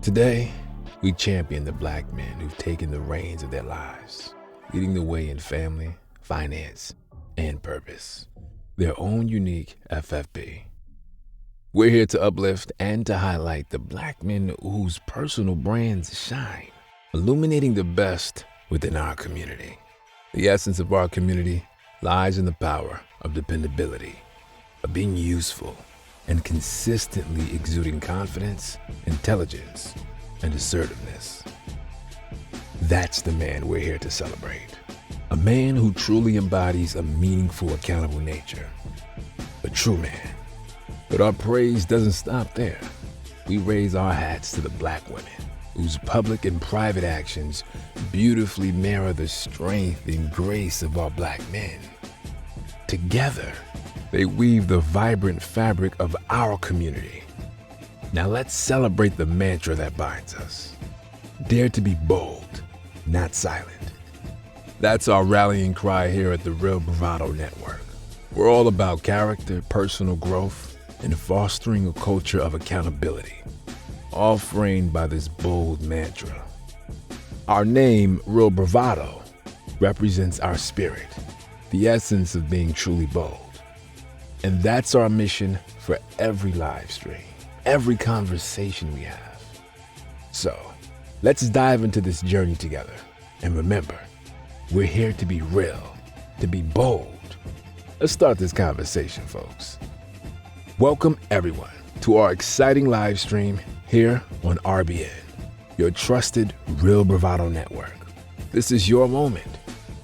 Today, we champion the black men who've taken the reins of their lives, leading the way in family, finance, and purpose. Their own unique FFP. We're here to uplift and to highlight the black men whose personal brands shine, illuminating the best within our community. The essence of our community lies in the power of dependability, of being useful, and consistently exuding confidence, intelligence, and assertiveness. That's the man we're here to celebrate. A man who truly embodies a meaningful, accountable nature. A true man. But our praise doesn't stop there. We raise our hats to the black women, whose public and private actions beautifully mirror the strength and grace of our black men. Together, they weave the vibrant fabric of our community. Now let's celebrate the mantra that binds us. Dare to be bold, not silent. That's our rallying cry here at the Real Bravado Network. We're all about character, personal growth, and fostering a culture of accountability, all framed by this bold mantra. Our name, Real Bravado, represents our spirit, the essence of being truly bold. And that's our mission for every live stream, every conversation we have. So, let's dive into this journey together. And remember, we're here to be real, to be bold. Let's start this conversation, folks. Welcome, everyone, to our exciting live stream here on RBN, your trusted Real Bravado Network. This is your moment,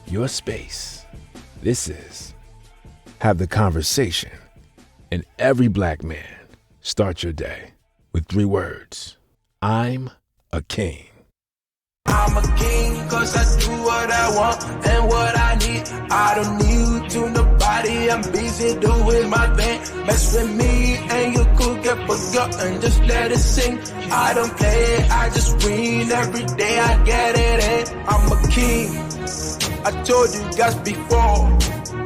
your space. This is Have the Conversation. And every black man, start your day with 3 words. I'm a king. I'm a king cause I do what I want and what I need. I don't need to nobody, I'm busy doing my thing. Mess with me and you could get forgotten, just let it sing. I don't play, I just win every day, I get it in. I'm a king, I told you guys before,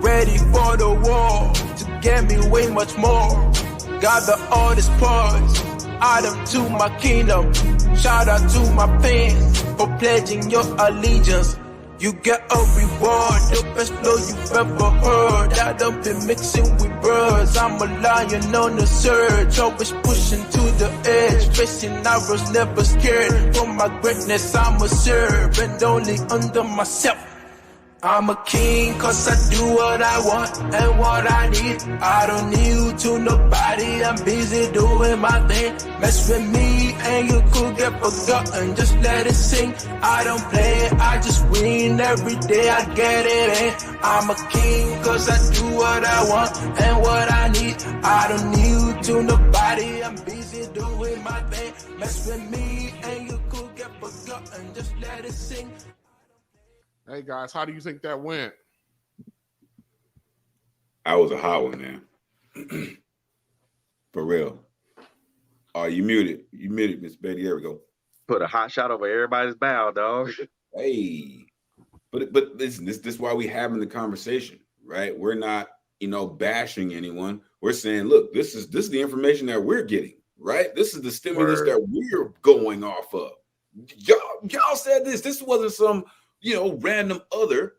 ready for the war, to get me way much more. Got the oldest parts, add to my kingdom. Shout out to my fans for pledging your allegiance. You get a reward, the best flow you've ever heard. I don't be mixing with birds, I'm a lion on the surge. Always pushing to the edge, facing arrows, never scared. For my greatness I'm a servant, only under myself. I'm a king cause I do what I want and what I need. I don't need to nobody, I'm busy doing my thing. Mess with me and you could get forgotten, just let it sing. I don't play, I just win every day, I get it in. I'm a king cause I do what I want and what I need. I don't need to nobody, I'm busy doing my thing. Mess with me and you could get forgotten, just let it sing. Hey guys, how do you think that went? That was a hot one, man. For real. Oh, you muted. You muted, Miss Betty. There we go. Put a hot shot over everybody's bow, dog. Hey. But listen, this is why we having the conversation, right? We're not, bashing anyone. We're saying, look, this is the information that we're getting, right? This is the stimulus that we're going off of. Y'all said this. This wasn't some random other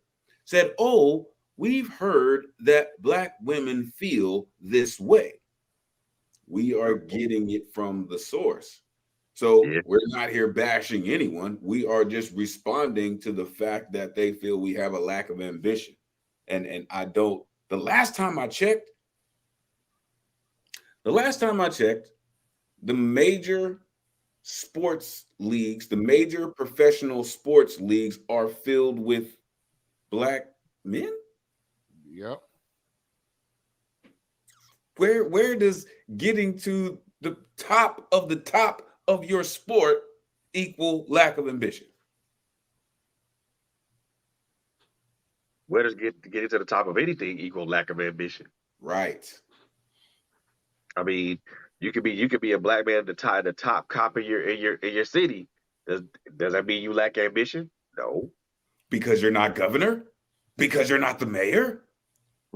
said, oh, we've heard that black women feel this way. We are getting it from the source. So We're not here bashing anyone. We are just responding to the fact that they feel we have a lack of ambition. And I don't, the last time I checked, the major sports leagues, the major professional sports leagues are filled with black men. Yep. Where does getting to the top of your sport equal lack of ambition? Where does getting to the top of anything equal lack of ambition? Right. I mean, you could be a black man at the top cop in your city. Does that mean you lack ambition? No. Because you're not governor? Because you're not the mayor?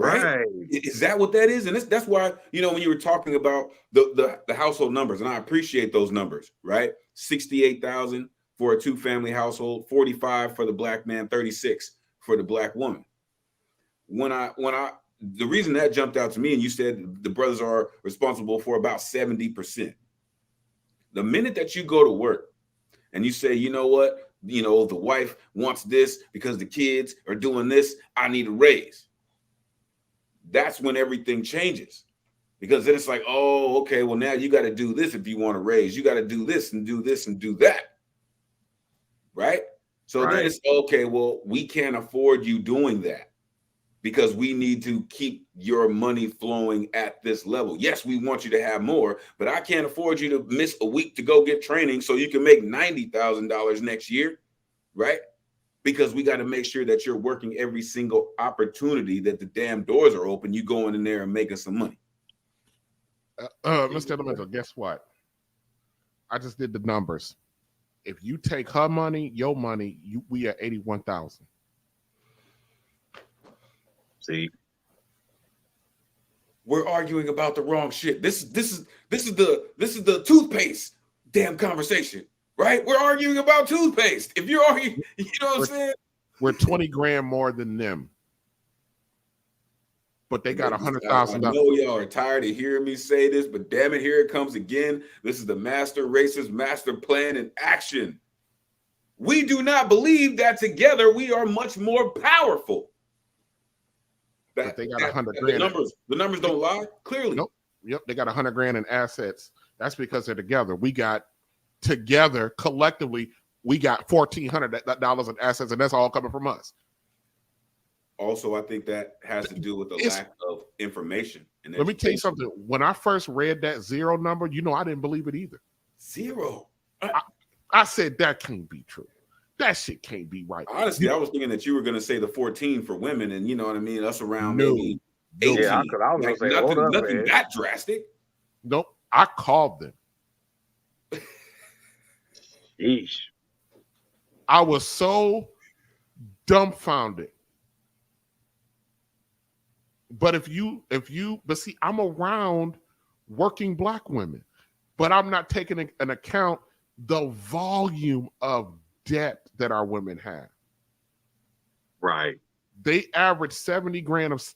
right? Is that what that is? And that's why, when you were talking about the household numbers, and I appreciate those numbers, right? 68,000 for a 2-family household, 45 for the black man, 36 for the black woman. The reason that jumped out to me, and you said the brothers are responsible for about 70%. The minute that you go to work and you say, you know what, the wife wants this because the kids are doing this, I need a raise. That's when everything changes, because then it's like, oh, okay, well, now you got to do this if you want a raise. You got to do this and do this and do that. Right? So then it's okay, well, we can't afford you doing that because we need to keep your money flowing at this level. Yes, we want you to have more, but I can't afford you to miss a week to go get training so you can make $90,000 next year, right? Because we got to make sure that you're working every single opportunity that the damn doors are open. You going in there and making some money. Mr. Elemental, guess what? I just did the numbers. If you take her money, your money, we are 81,000. See, we're arguing about the wrong shit. This is the toothpaste damn conversation, right? We're arguing about toothpaste. If you're arguing, you know what I'm saying? We're 20 grand more than them, but they got $100,000. I know y'all are tired of hearing me say this, but damn it, here it comes again. This is the master racist master plan in action. We do not believe that together we are much more powerful. But they got 100 grand. The numbers don't lie, clearly. Nope. Yep, they got 100 grand in assets. That's because they're together. We got together collectively, we got $1,400 in assets, and that's all coming from us. Also, I think that has to do with the lack of information. And let me tell you something. When I first read that zero number, I didn't believe it either. Zero. I said that can't be true. That shit can't be right. Honestly, I was thinking that you were going to say the 14 for women, and you know what I mean? Us around maybe 18. Yeah, I was going to say nothing that drastic. Nope. I called them. Yeesh. I was so dumbfounded. But but see, I'm around working black women, but I'm not taking an account the volume of debt that our women have. Right. They average 70 grand of,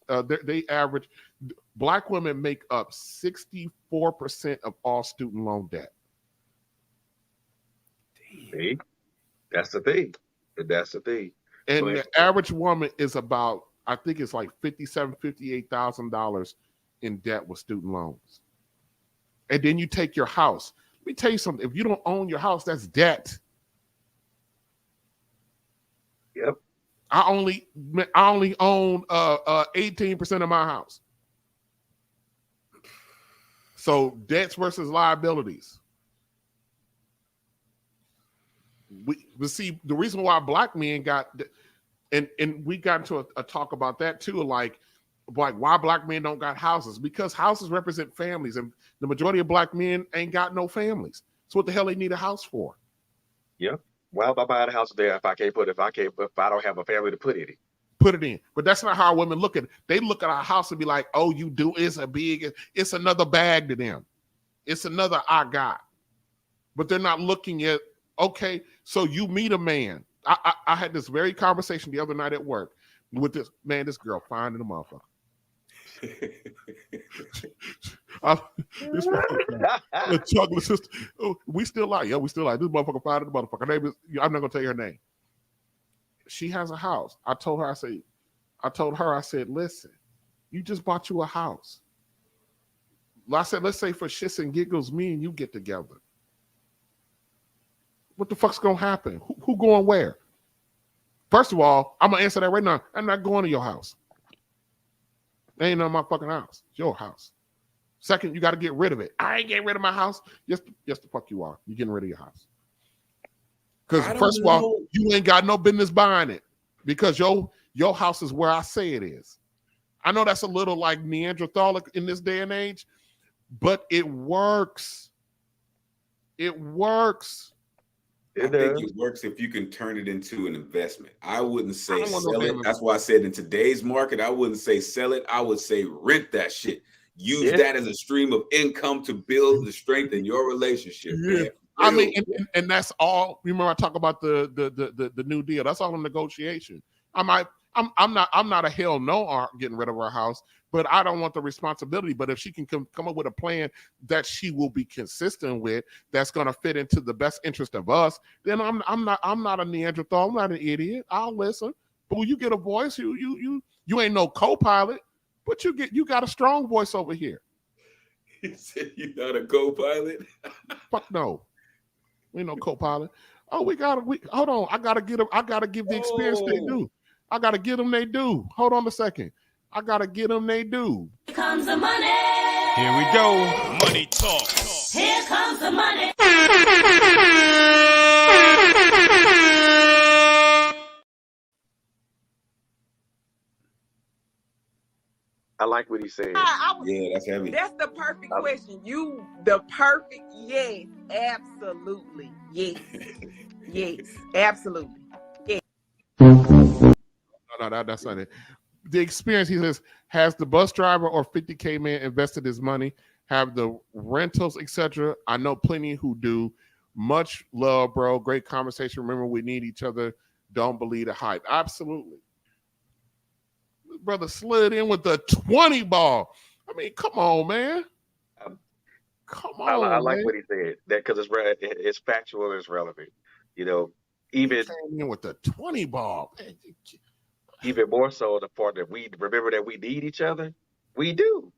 black women make up 64% of all student loan debt. See? That's the thing. And so the average woman is about, I think it's like $57,000, $58,000 in debt with student loans. And then you take your house. Let me tell you something. If you don't own your house, that's debt. Yep. I only own 18% of my house. So debts versus liabilities. We see the reason why black men got, and we got into a talk about that too, like why black men don't got houses, because houses represent families, and the majority of black men ain't got no families. So what the hell they need a house for? Yeah. Well, if I buy a house there, if I don't have a family to put it in. Put it in. But that's not how our women look at it. They look at our house and be like, oh, you do, it's another bag to them. It's another I got. But they're not looking at, okay, so you meet a man. I had this very conversation the other night at work with this girl fine in the motherfucker. The chocolate sister. Oh, we still like this motherfucker fine in the motherfucker. Her name is, I'm not gonna tell you her name. She has a house. I told her, I said, listen, you just bought you a house. I said, let's say for shits and giggles, me and you get together. What the fuck's gonna happen? Who going where? First of all, I'm gonna answer that right now. I'm not going to your house. That ain't on my fucking house. It's your house. Second, you got to get rid of it. I ain't getting rid of my house. Yes, the fuck you are. You're getting rid of your house. Because first of all, you ain't got no business buying it, because your house is where I say it is. I know that's a little like Neanderthalic in this day and age, but it works. It works. I think it works if you can turn it into an investment. I wouldn't say I don't want no sell it. damn- That's why I said in today's market, I wouldn't say sell it. I would say rent that shit. Use that as a stream of income to build the strength in your relationship, man. I mean, and that's all. Remember, I talk about the New Deal. That's all a negotiation. I'm not a hell no on getting rid of our house, but I don't want the responsibility. But if she can come up with a plan that she will be consistent with, that's going to fit into the best interest of us, then I'm not a Neanderthal. I'm not an idiot. I'll listen. But when you get a voice, you ain't no co-pilot, but you got a strong voice over here. He said you're not a co-pilot. Fuck no. We ain't no co-pilot. Oh, hold on. I gotta give the experience they do. I gotta get them they do. Hold on a second. I gotta get them they do. Here comes the money. Here we go. Money talk. Here comes the money. I like what he said. Yeah, that's heavy. That's the perfect question. The perfect, yes, absolutely, yes, yes, absolutely. Yes. No, that's not it. The experience, he says, has the bus driver or 50K man invested his money? Have the rentals, etc.? I know plenty who do. Much love, bro. Great conversation. Remember, we need each other. Don't believe the hype. Absolutely. Brother slid in with the 20 ball. I mean, come on, man. Come on. I like man. what he said. That because it's factual and it's relevant. You know, even in with the 20 ball. Even more so the part that we remember that we need each other. We do,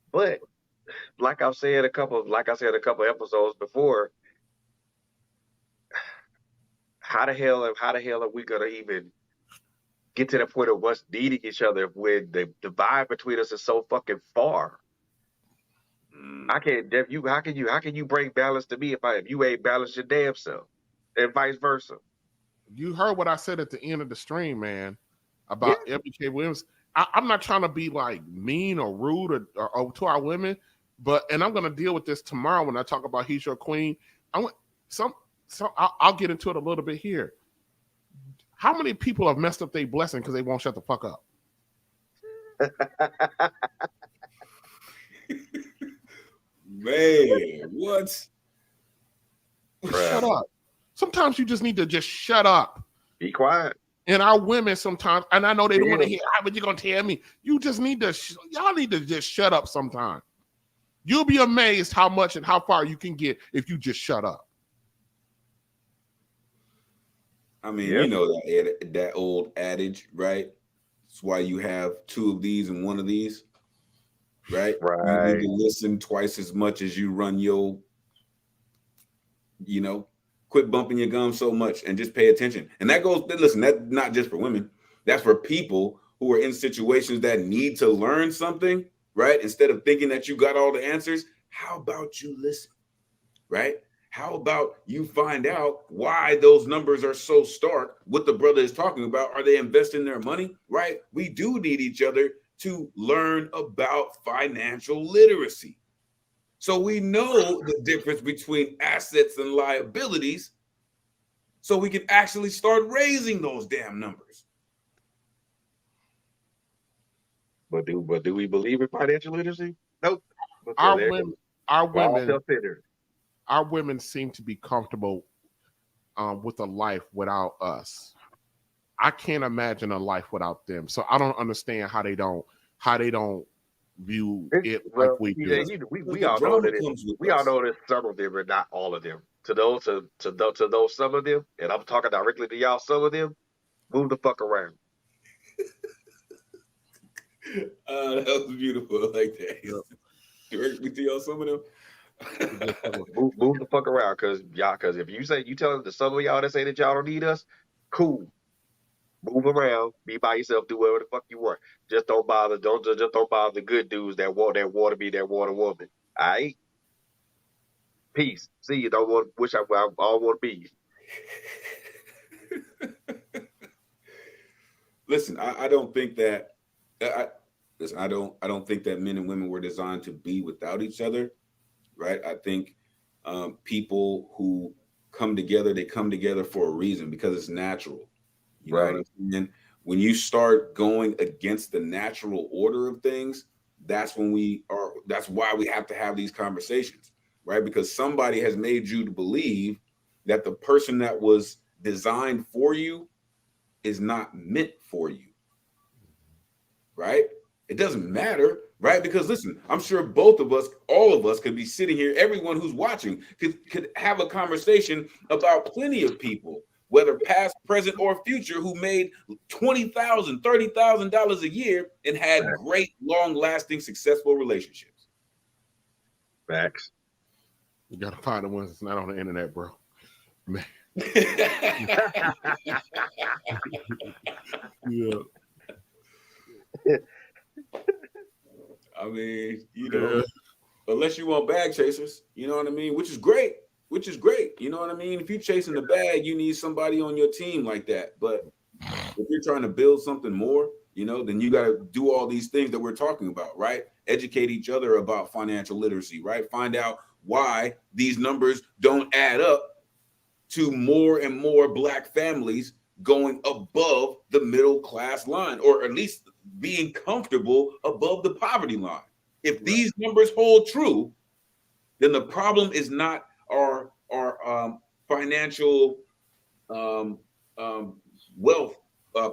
but like I said a couple episodes before, how the hell are we gonna even get to the point of us needing each other when the divide between us is so fucking far? I can't. How can you bring balance to me if you ain't balanced your damn self, and vice versa? You heard what I said at the end of the stream, man, about Eboni Williams. I'm not trying to be like mean or rude or to our women, and I'm gonna deal with this tomorrow when I talk about He's Your Queen. I'll get into it a little bit here. How many people have messed up their blessing because they won't shut the fuck up? Man, what? Shut up. Sometimes you just need to just shut up. Be quiet. And our women sometimes, and I know they don't want to hear, but you're going to tell me. You just need to, y'all need to just shut up sometime. You'll be amazed how much and how far you can get if you just shut up. I mean, you know that old adage, right? That's why you have two of these and one of these, right? Right. You need to listen twice as much as you run your, quit bumping your gum so much and just pay attention. And that goes, listen, that's not just for women. That's for people who are in situations that need to learn something, right? Instead of thinking that you got all the answers, how about you listen, right? How about you find out why those numbers are so stark? What the brother is talking about. Are they investing their money? Right? We do need each other to learn about financial literacy. So we know the difference between assets and liabilities so we can actually start raising those damn numbers. But do we believe in financial literacy? Nope. Our women seem to be comfortable with a life without us. I can't imagine a life without them. So I don't understand how they don't view it like we do. We all know that we all know that some of them are not all of them. To those some of them, and I'm talking directly to y'all, some of them, move the fuck around. That was beautiful. I like that. Yep. Directly to y'all, some of them. move the fuck around, because if you tell some of y'all that say that y'all don't need us, cool. Move around, be by yourself, do whatever the fuck you want. Just don't bother the good dudes that want to be that water woman. All right? Peace. See you. Don't want wish I all want to be. Listen, I don't think that I don't think that men and women were designed to be without each other, right? I think people who come together, they come together for a reason, because it's natural. You know Right. what I'm saying? When you start going against the natural order of things, that's why we have to have these conversations, right? Because somebody has made you to believe that the person that was designed for you is not meant for you, right? It doesn't matter, right? Because listen, I'm sure both of us, all of us could be sitting here, everyone who's watching could have a conversation about plenty of people, whether past, present, or future, who made $20,000, $30,000 a year and had great, long-lasting, successful relationships. Facts. You gotta find the ones that's not on the internet, bro. Man. Yeah. I mean, you know, unless you want bag chasers, you know what I mean? Which is great. You know what I mean? If you're chasing the bag, you need somebody on your team like that. But if you're trying to build something more, you know, then you got to do all these things that we're talking about, right? Educate each other about financial literacy, right? Find out why these numbers don't add up to more and more Black families going above the middle class line, or at least being comfortable above the poverty line. If these numbers hold true, then the problem is not our financial wealth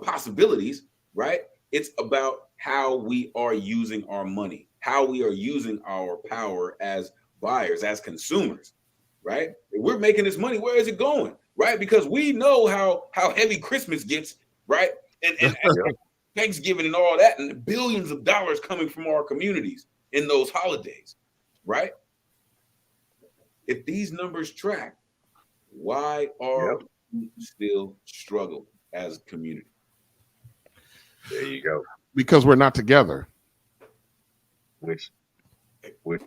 possibilities, right? It's about how we are using our money, how we are using our power as buyers, as consumers, right? If we're making this money, where is it going, right? Because we know how heavy Christmas gets, right? And Thanksgiving and all that, and billions of dollars coming from our communities in those holidays, right? If these numbers track, why are we still struggle as a community? There you go. Because we're not together. Which We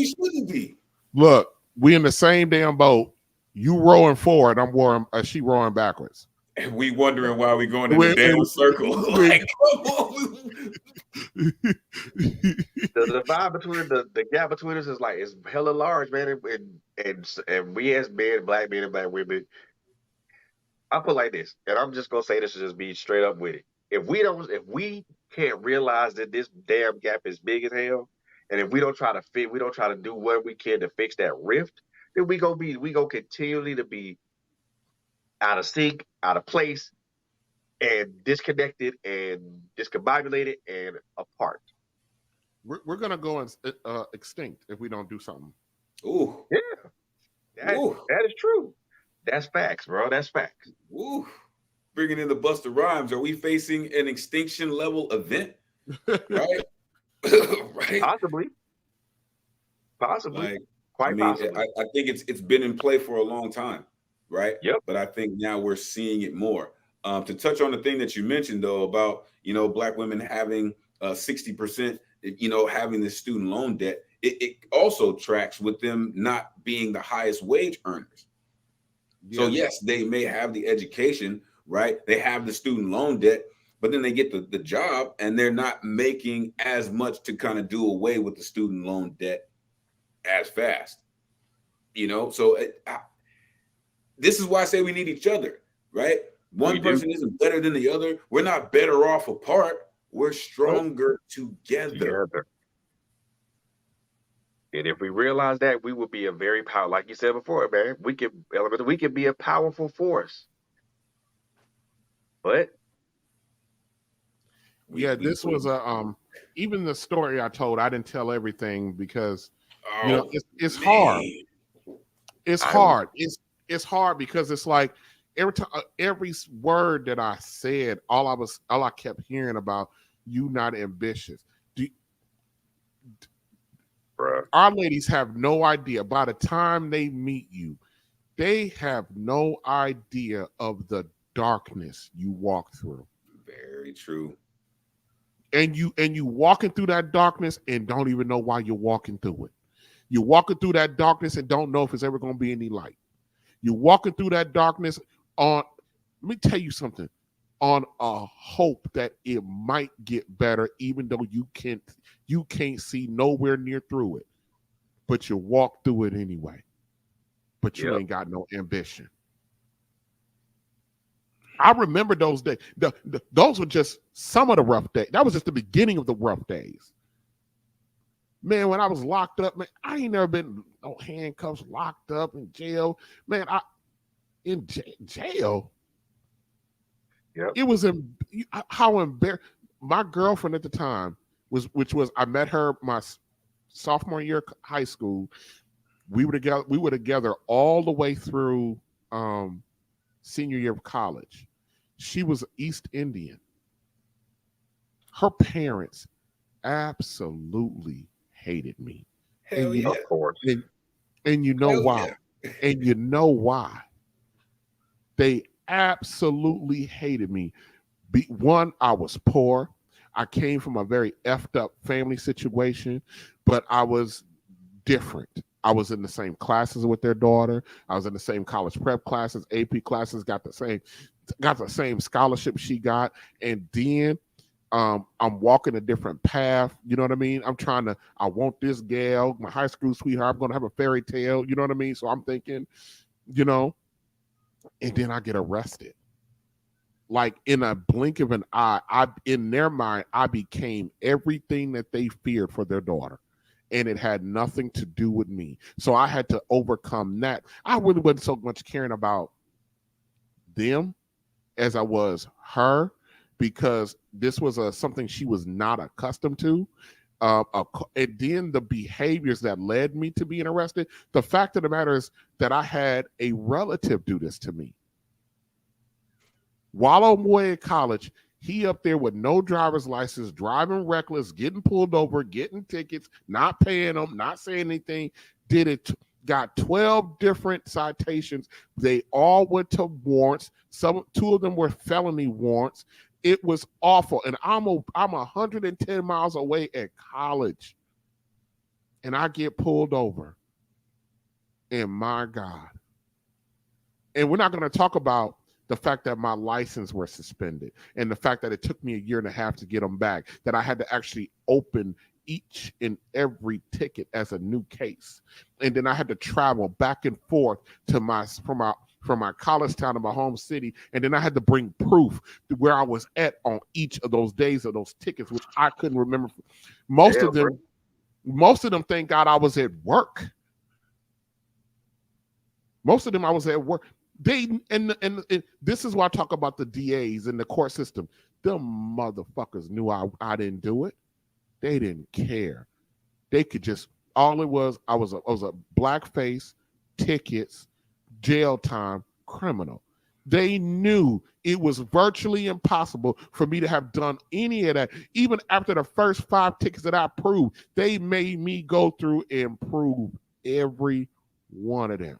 shouldn't be. Look, we in the same damn boat. You rowing forward, I'm rowing. She rowing backwards. And we wondering why we going in the damn circle. Like, the divide between the gap between us is like, it's hella large, man. And we as men, Black men and Black women, I put like this, and I'm just gonna say this to just be straight up with it. If we can't realize that this damn gap is big as hell, and if we don't try to do what we can to fix that rift, then we gonna continually to be out of sync, out of place, and disconnected and discombobulated and apart. We're gonna go extinct if we don't do something. Ooh, yeah, that is true. That's facts, bro. That's facts. Ooh. Bringing in the Busta Rhymes, are we facing an extinction level event? Right? Right? Possibly. Like, Quite possibly. I think it's been in play for a long time, right? Yep. But I think now we're seeing it more. To touch on the thing that you mentioned, though, about, you know, Black women having 60%, you know, having this student loan debt, it also tracks with them not being the highest wage earners. So yes, they may have the education, right? They have the student loan debt, but then they get the job and they're not making as much to kind of do away with the student loan debt as fast, you know? So this is why I say we need each other, right? One person isn't better than the other. We're not better off apart. We're stronger together. And if we realize that, we will be a very powerful, like you said before, man, we could be a powerful force. But this was even the story I told, I didn't tell everything because you know it's hard. It's hard. It's hard because it's like every word that I said, all I kept hearing about, you not ambitious. Our ladies have no idea. By the time they meet you, they have no idea of the darkness you walk through. Very true. And you walking through that darkness and don't even know why you're walking through it. You're walking through that darkness and don't know if it's ever going to be any light. You're walking through that darkness let me tell you something, on a hope that it might get better, even though you can't see nowhere near through it, but you walk through it anyway. but you ain't got no ambition. I remember those days. Those were just some of the rough days. That was just the beginning of the rough days. Man, when I was locked up, man, I ain't never been no handcuffs, locked up in jail. Man, in jail. Yep. It was how embarrassing. My girlfriend at the time I met her my sophomore year of high school. We were together all the way through senior year of college. She was East Indian. Her parents absolutely hated me. Hell yeah. Of course. And you know Hell why? Yeah. And you know why? They absolutely hated me. One, I was poor. I came from a very effed up family situation, but I was different. I was in the same classes with their daughter. I was in the same college prep classes, AP classes, got the same scholarship she got. And then I'm walking a different path. You know what I mean? I want this gal, my high school sweetheart. I'm going to have a fairy tale. You know what I mean? So I'm thinking, and then I get arrested. Like in a blink of an eye, in their mind, I became everything that they feared for their daughter. And it had nothing to do with me. So I had to overcome that. I really wasn't so much caring about them as I was her, because this was something she was not accustomed to. And then the behaviors that led me to being arrested. The fact of the matter is that I had a relative do this to me. While I'm away at college, he up there with no driver's license, driving reckless, getting pulled over, getting tickets, not paying them, not saying anything. Got 12 different citations. They all went to warrants. Two of them were felony warrants. It was awful. And I'm 110 miles away at college. And I get pulled over. And my God. And we're not going to talk about the fact that my license were suspended and the fact that it took me 1.5 years to get them back, that I had to actually open each and every ticket as a new case. And then I had to travel back and forth to from my college town to my home city. And then I had to bring proof to where I was at on each of those days of those tickets, which I couldn't remember. Most of them, thank God I was at work. Most of them I was at work. And this is why I talk about the DAs and the court system. Them motherfuckers knew I didn't do it. They didn't care. They could just, all it was, I was a blackface, tickets, jail time, criminal. They knew it was virtually impossible for me to have done any of that. Even after the first 5 tickets that I proved, they made me go through and prove every one of them.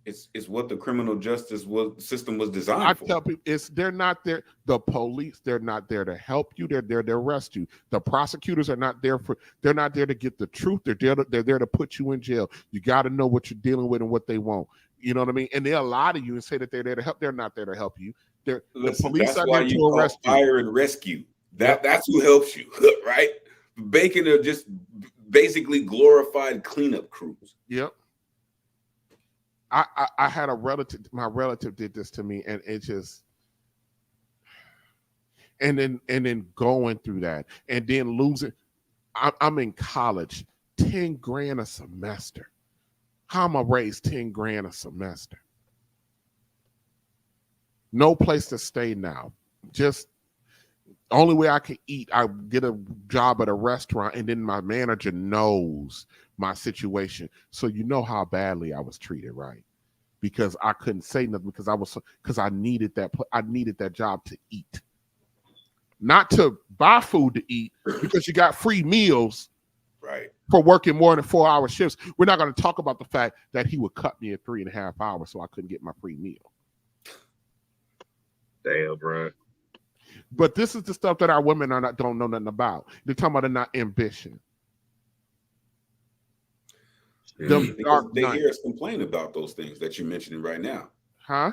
It's what the criminal justice system was designed for. I tell people, they're not there. The police, they're not there to help you. They're there to arrest you. The prosecutors are not there they're not there to get the truth. They're there to put you in jail. You got to know what you're dealing with and what they want. You know what I mean? And they'll lie to you and say that they're there to help. They're not there to help you. The police are there to arrest you. Fire and rescue. That's who helps you, right? Bacon are just basically glorified cleanup crews. Yep. I had a relative, my relative did this to me, and it just, and then going through that, and then losing. I'm in college, $10,000 a semester. How am I raise $10,000 a semester? No place to stay now. Just only way I can eat, I get a job at a restaurant, and then my manager knows my situation. So you know how badly I was treated, right? Because I couldn't say nothing because I needed that job to eat. Not to buy food to eat, because you got free meals, right, for working more than 4-hour shifts. We're not going to talk about the fact that he would cut me at 3.5 hours so I couldn't get my free meal. Damn, bro. But this is the stuff that our women don't know nothing about. They're talking about not ambition. They hear us complain about those things that you're mentioning right now. Huh?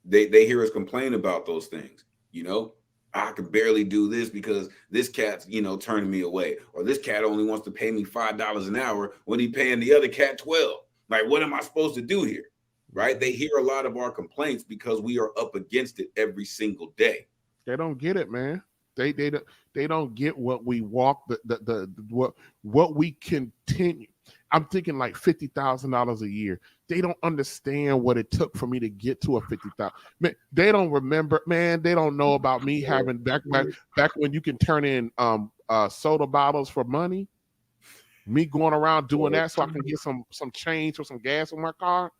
They hear us complain about those things, you know? I can barely do this because this cat's, turning me away, or this cat only wants to pay me $5 an hour when he paying the other cat 12. Like, what am I supposed to do here? Right? They hear a lot of our complaints because we are up against it every single day. They don't get it, man. They don't get what we walk what we continue. I'm thinking like $50,000 a year. They don't understand what it took for me to get to a 50,000. Man, they don't remember, man. They don't know about me having back when you can turn in soda bottles for money. Me going around doing that so I can get some change or some gas in my car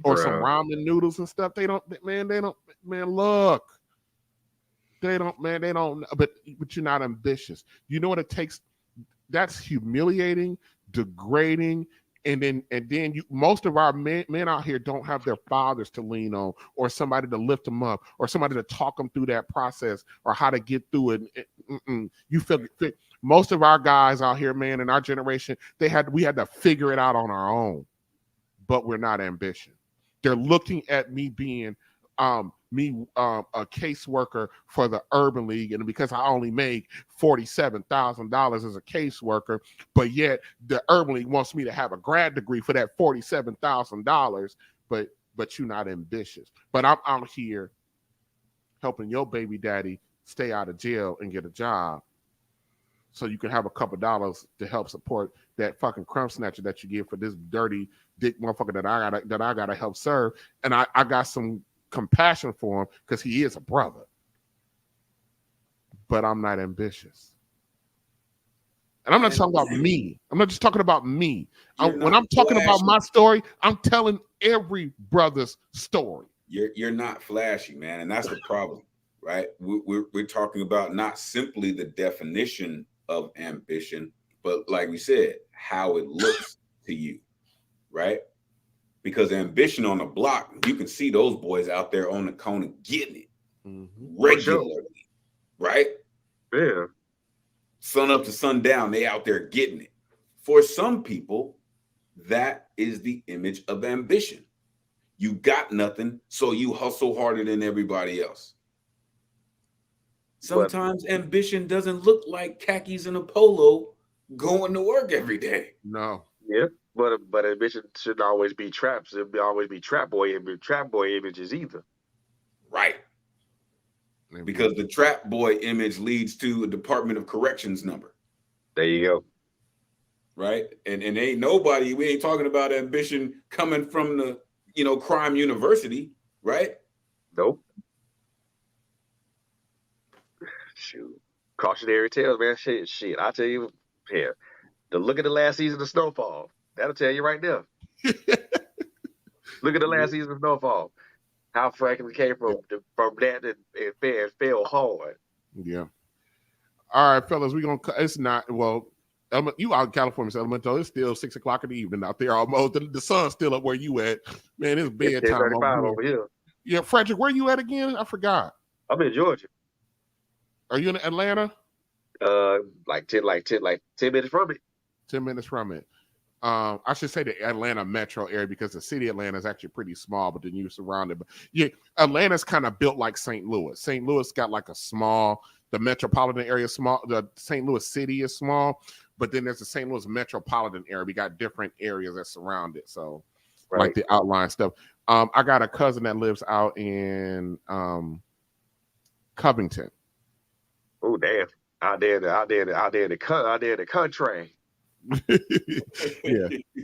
or some ramen noodles and stuff. They don't, man, look. They don't, but you're not ambitious. You know what it takes? That's humiliating, degrading, and then you. Most of our men out here don't have their fathers to lean on, or somebody to lift them up, or somebody to talk them through that process, or how to get through it. You feel most of our guys out here, man, in our generation, we had to figure it out on our own, but we're not ambitious. They're looking at me being a caseworker for the Urban League, and because I only make $47,000 as a caseworker, but yet the Urban League wants me to have a grad degree for that $47,000, but you're not ambitious. But I'm out here helping your baby daddy stay out of jail and get a job, so you can have a couple dollars to help support that fucking crumb snatcher that you give for this dirty dick motherfucker that I gotta help serve. And I got some compassion for him because he is a brother, but I'm not ambitious. And I'm not talking about me. I'm not just talking about me. When I'm talking about my story, I'm telling every brother's story. You're not flashy, man, and that's the problem, right? We're talking about not simply the definition of ambition, but like we said, how it looks to you, right? Because ambition on the block, you can see those boys out there on the corner getting it regularly, right? Yeah. Sun up to sundown, they out there getting it. For some people, that is the image of ambition. You got nothing, so you hustle harder than everybody else. Sometimes ambition doesn't look like khakis and a polo going to work every day. No. Yeah. But ambition shouldn't always be traps. It'll always be trap boy images either. Right. Because the trap boy image leads to a Department of Corrections number. There you go. Right. And we ain't talking about ambition coming from the, crime university, right? Nope. Shoot. Cautionary tales, man. Shit. I tell you, here. The look at the last season of Snowfall. That'll tell you right there. Look at the last season of Snowfall. How Franklin came from that and fell hard. Yeah. All right, fellas, it's not, well, you out in California, Elemental, it's still 6 o'clock in the evening out there almost. The sun's still up where you at. Man, it's bedtime over here. Yeah, Frederick, where you at again? I forgot. I'm in Georgia. Are you in Atlanta? Like 10 minutes from it. 10 minutes from it. I should say the Atlanta metro area because the city of Atlanta is actually pretty small, but then you're surrounded. But yeah, Atlanta's kind of built like St. Louis. St. Louis got like the metropolitan area is small. The St. Louis city is small, but then there's the St. Louis metropolitan area. We got different areas that surround it. So like the outline stuff. I got a cousin that lives out in Covington. Oh, damn. Out there in the country.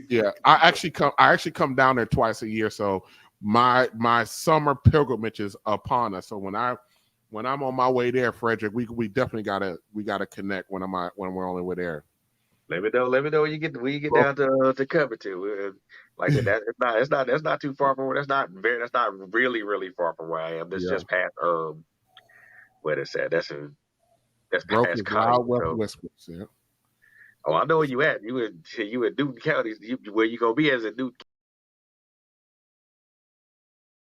yeah. I actually come down there twice a year, so my summer pilgrimage is upon us. So when I'm on my way there, Frederick, we definitely gotta connect when we're on the way there. Let me know when you get down to Covington. Like that, that's not too far from where. That's not really far from where I am. That's just past what is that? That's past College. Westbrook, yeah. Oh, I know where you at. You in Newton County. Where you gonna be as a Newton